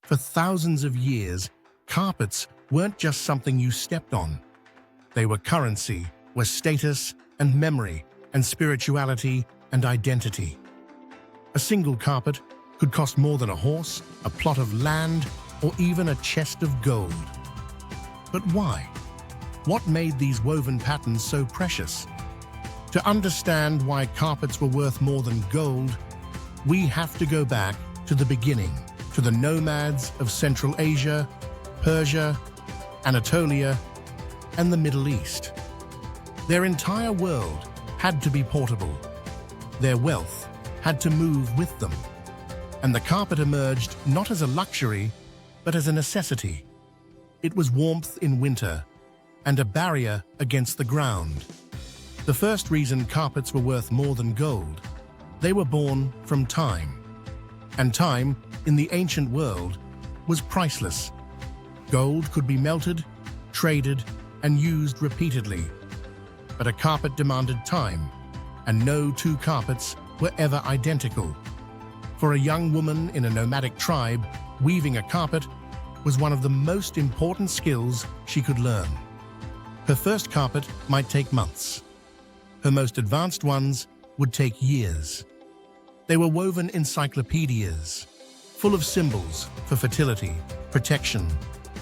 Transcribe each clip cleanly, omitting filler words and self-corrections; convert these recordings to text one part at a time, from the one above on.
For thousands of years, carpets weren't just something you stepped on. They were currency, were status and memory and spirituality and identity. A single carpet could cost more than a horse, a plot of land, or even a chest of gold. But why? What made these woven patterns so precious? To understand why carpets were worth more than gold, we have to go back to the beginning, to the nomads of Central Asia, Persia, Anatolia, and the Middle East. Their entire world had to be portable. Their wealth had to move with them. And the carpet emerged not as a luxury, but as a necessity. It was warmth in winter and a barrier against the ground. The first reason carpets were worth more than gold, they were born from time. And time, in the ancient world, was priceless. Gold could be melted, traded, and used repeatedly. But a carpet demanded time, and no two carpets were ever identical. For a young woman in a nomadic tribe, weaving a carpet was one of the most important skills she could learn. Her first carpet might take months. Her most advanced ones would take years. They were woven encyclopedias, full of symbols for fertility, protection,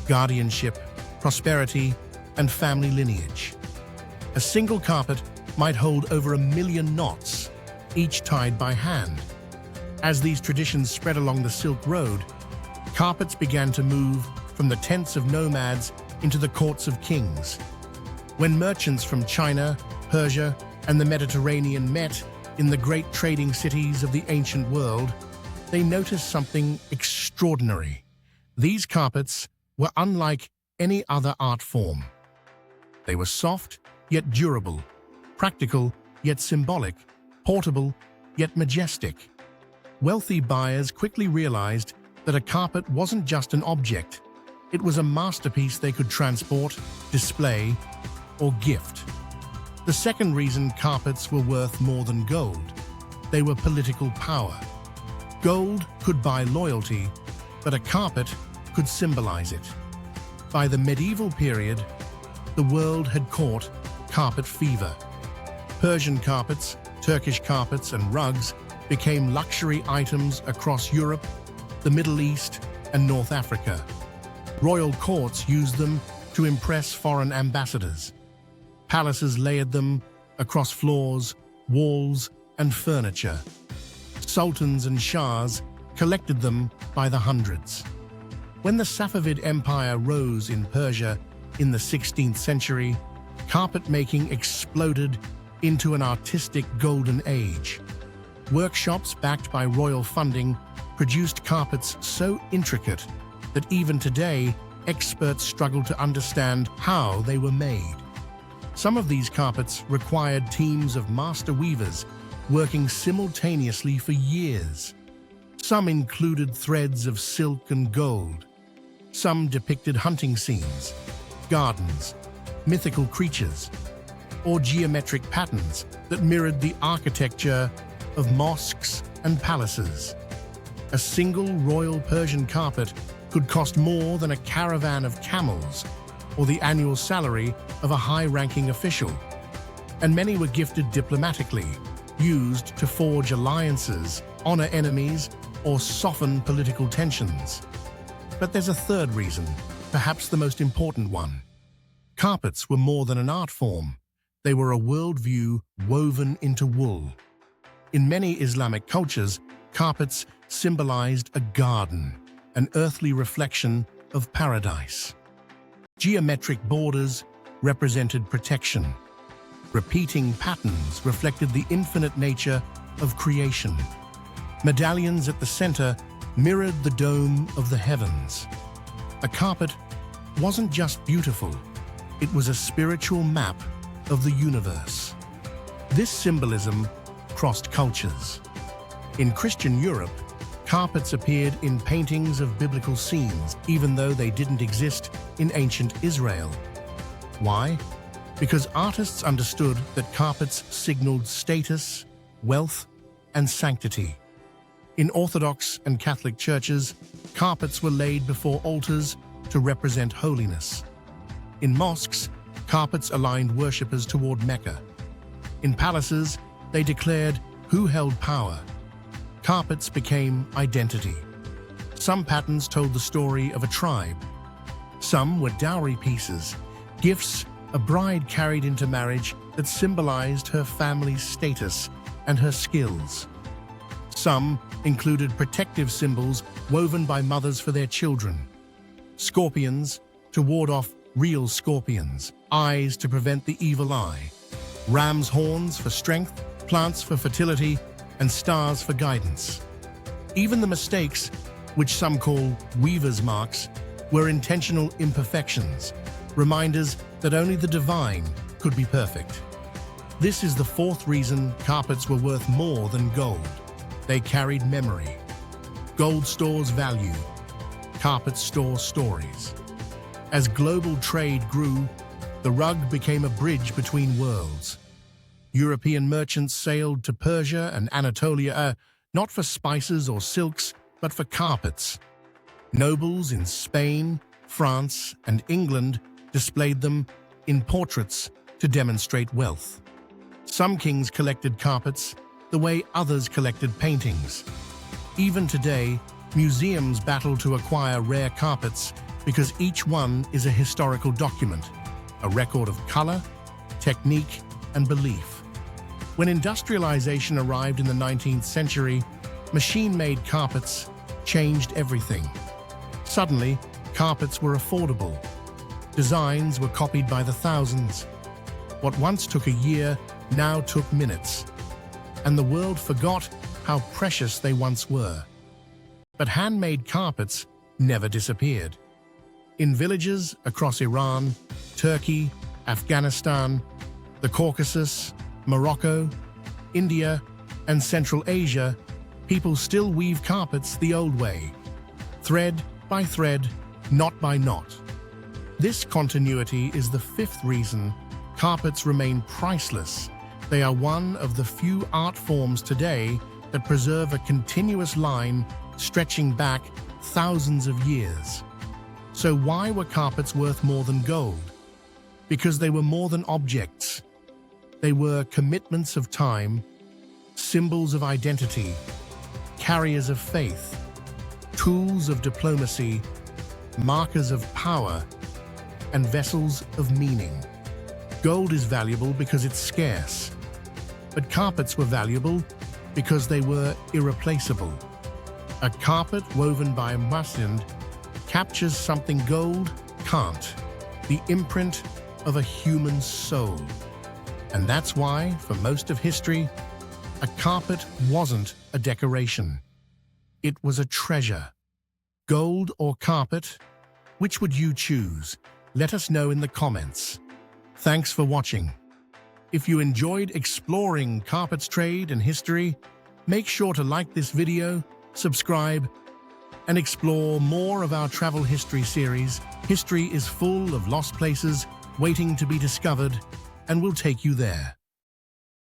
guardianship, prosperity, and family lineage. A single carpet might hold over 1 million knots, each tied by hand. As these traditions spread along the Silk Road, carpets began to move from the tents of nomads into the courts of kings. When merchants from China, Persia, and the Mediterranean met in the great trading cities of the ancient world, they noticed something extraordinary. These carpets were unlike any other art form. They were soft, yet durable, practical, yet symbolic, portable, yet majestic. Wealthy buyers quickly realized that a carpet wasn't just an object. It was a masterpiece they could transport, display, or gift. The second reason carpets were worth more than gold, they were political power. Gold could buy loyalty, but a carpet could symbolize it. By the medieval period, the world had caught carpet fever. Persian carpets, Turkish carpets, and rugs became luxury items across Europe, the Middle East, and North Africa. Royal courts used them to impress foreign ambassadors. Palaces layered them across floors, walls, and furniture. Sultans and shahs collected them by the hundreds. When the Safavid Empire rose in Persia in the 16th century, carpet making exploded into an artistic golden age. Workshops backed by royal funding produced carpets so intricate that even today, experts struggle to understand how they were made. Some of these carpets required teams of master weavers working simultaneously for years. Some included threads of silk and gold. Some depicted hunting scenes, gardens, mythical creatures, or geometric patterns that mirrored the architecture of mosques and palaces. A single royal Persian carpet could cost more than a caravan of camels or the annual salary of a high-ranking official. And many were gifted diplomatically, used to forge alliances, honor enemies, or soften political tensions. But there's a third reason, perhaps the most important one. Carpets were more than an art form. They were a worldview woven into wool. In many Islamic cultures, carpets symbolized a garden, an earthly reflection of paradise. Geometric borders represented protection. Repeating patterns reflected the infinite nature of creation. Medallions at the center mirrored the dome of the heavens. A carpet wasn't just beautiful, it was a spiritual map of the universe. This symbolism crossed cultures. In Christian Europe, carpets appeared in paintings of biblical scenes, even though they didn't exist in ancient Israel. Why? Because artists understood that carpets signaled status, wealth, and sanctity. In Orthodox and Catholic churches, carpets were laid before altars to represent holiness. In mosques, carpets aligned worshippers toward Mecca. In palaces, they declared who held power. Carpets became identity. Some patterns told the story of a tribe. Some were dowry pieces, gifts a bride carried into marriage that symbolized her family's status and her skills. Some included protective symbols woven by mothers for their children. Scorpions to ward off real scorpions, eyes to prevent the evil eye, ram's horns for strength, plants for fertility, and stars for guidance. Even the mistakes, which some call weaver's marks, were intentional imperfections, reminders that only the divine could be perfect. This is the fourth reason carpets were worth more than gold. They carried memory. Gold stores value. Carpets store stories. As global trade grew, the rug became a bridge between worlds. European merchants sailed to Persia and Anatolia, not for spices or silks, but for carpets. Nobles in Spain, France, and England displayed them in portraits to demonstrate wealth. Some kings collected carpets the way others collected paintings. Even today, museums battle to acquire rare carpets because each one is a historical document, a record of color, technique, and belief. When industrialization arrived in the 19th century, machine-made carpets changed everything. Suddenly, carpets were affordable. Designs were copied by the thousands. What once took a year now took minutes. And the world forgot how precious they once were. But handmade carpets never disappeared. In villages across Iran, Turkey, Afghanistan, the Caucasus, Morocco, India, and Central Asia, people still weave carpets the old way, thread by thread, knot by knot. This continuity is the fifth reason carpets remain priceless. They are one of the few art forms today that preserve a continuous line stretching back thousands of years. So why were carpets worth more than gold? Because they were more than objects. They were commitments of time, symbols of identity, carriers of faith, tools of diplomacy, markers of power, and vessels of meaning. Gold is valuable because it's scarce, but carpets were valuable because they were irreplaceable. A carpet woven by Maslind captures something gold can't, the imprint of a human soul. And that's why, for most of history, a carpet wasn't a decoration. It was a treasure. Gold or carpet? Which would you choose? Let us know in the comments. Thanks for watching. If you enjoyed exploring carpets trade and history, make sure to like this video, subscribe, and explore more of our travel history series. History is full of lost places waiting to be discovered, and we'll take you there.